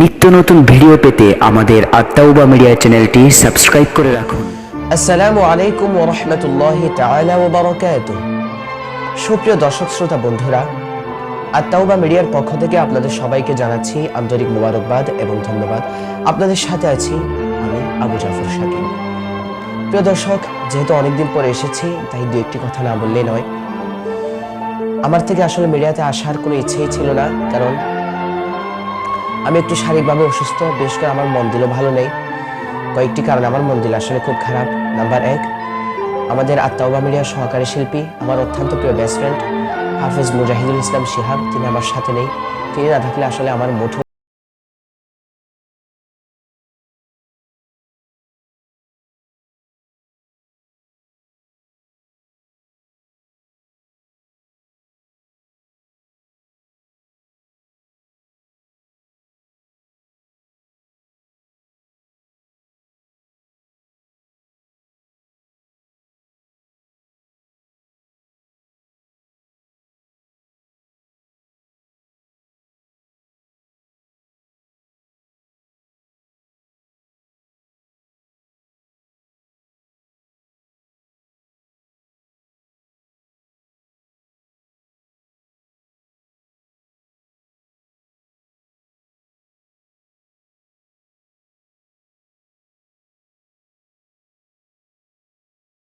নিত্য নতুন ভিডিও পেতে আমাদের আত-তাওবা মিডিয়া চ্যানেলটি সাবস্ক্রাইব করে রাখুন। আসসালামু আলাইকুম ওয়া রাহমাতুল্লাহি তাআলা ওয়া বারাকাতুহু। সুপ্রিয় দর্শক শ্রোতা বন্ধুরা, আত-তাওবা মিডিয়ার পক্ষ থেকে আপনাদের সবাইকে জানাচ্ছি আন্তরিক মোবারকবাদ এবং ধন্যবাদ। আপনাদের সাথে আছি আমি আবু জাফর শাকিল। প্রিয় দর্শক, যেহেতু অনেকদিন পরে এসেছি তাই দু একটি কথা না বললেই নয়। আমার থেকে আসলে মিডিয়াতে আসার কোনো ইচ্ছেই ছিল না, কারণ আমি একটু শারীরিকভাবে অসুস্থ। বিশেষ করে আমার মন দিল ভালো নেই। কয়েকটি কারণে আমার মন দিল আসলে খুব খারাপ। নাম্বার 1, আমাদের আত-তাওবা মিডিয়ার সহকারী শিল্পী, আমার অত্যন্ত প্রিয় বেস্ট ফ্রেন্ড হাফেজ মুজাহিদুল ইসলাম শিহাব, তিনি আমার সাথে নেই। তিনি না থাকলে আসলে আমার মুঠো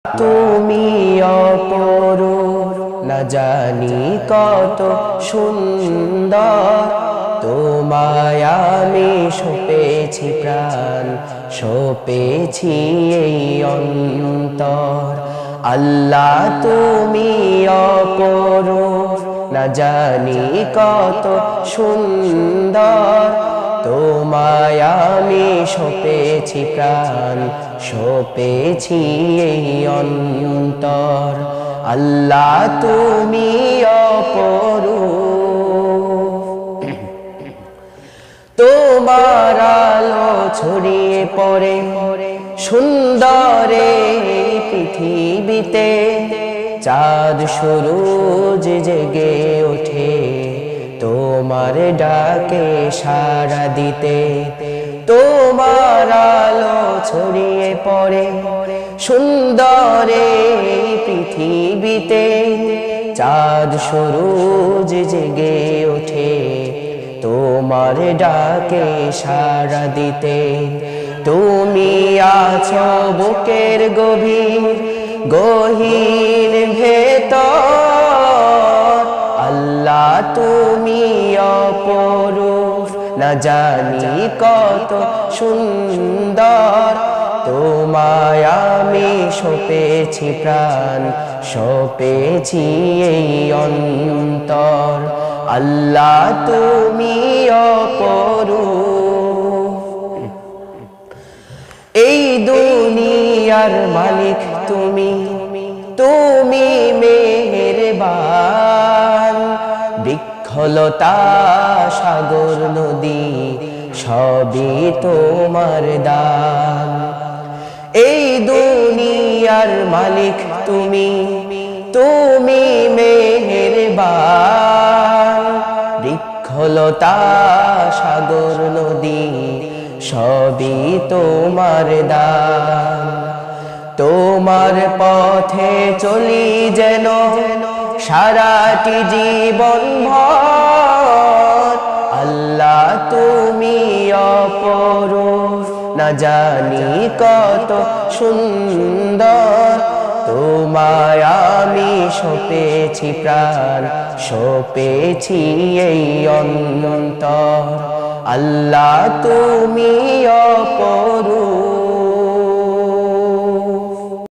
তুমি অপরূপ, না জানি কত সুন্দর। তোমায় আমি সঁপেছি প্রাণ, সঁপেছি এই অন্তর। আল্লাহ তুমি অপরূপ, না জানি কত সুন্দর। তোমায় আমি সঁপেছি প্রাণ, সঁপেছি এই অন্তর। আল্লাহ তুমি অপরূপ। তোমার আলো ছড়িয়ে পড়ে সুন্দরে পৃথিবীতে, চাঁদ সূরজ জেগে ওঠে তোমার ডাকে সাড়া দিতে। তোমার আলো ছড়িয়ে পড়ে সুন্দরে পৃথিবীতে, চাঁদ সূরজ জেগে ওঠে তোমার ডাকে সাড়া দিতে। তুমি আছো বুকের গহীন ভেতর। আল্লাহ তুমি অপরূপ, না জানি কত সুন্দর। তোমায় আমি সঁপেছি প্রাণ, সঁপেছি এই অন্তর। আল্লাহ তুমি অপরূপ। এই দুনিয়ার মালিক তুমি, তুমি মেহেরবান। বৃক্ষলতা সাগর নদী সবই তোমার দান। এই দুনিয়ার মালিক তুমি, তুমি মেহেরবান। বৃক্ষলতা সাগর নদী সবই তোমার দান। তোমার পথে চলি যেন সারাটি জীবন ভর। আল্লাহ তুমি অপরূপ, না জানি কত সুন্দর। তোমায় আমি সঁপেছি প্রাণ, সঁপেছি এই অন্তর। আল্লাহ তুমি অপরূপ।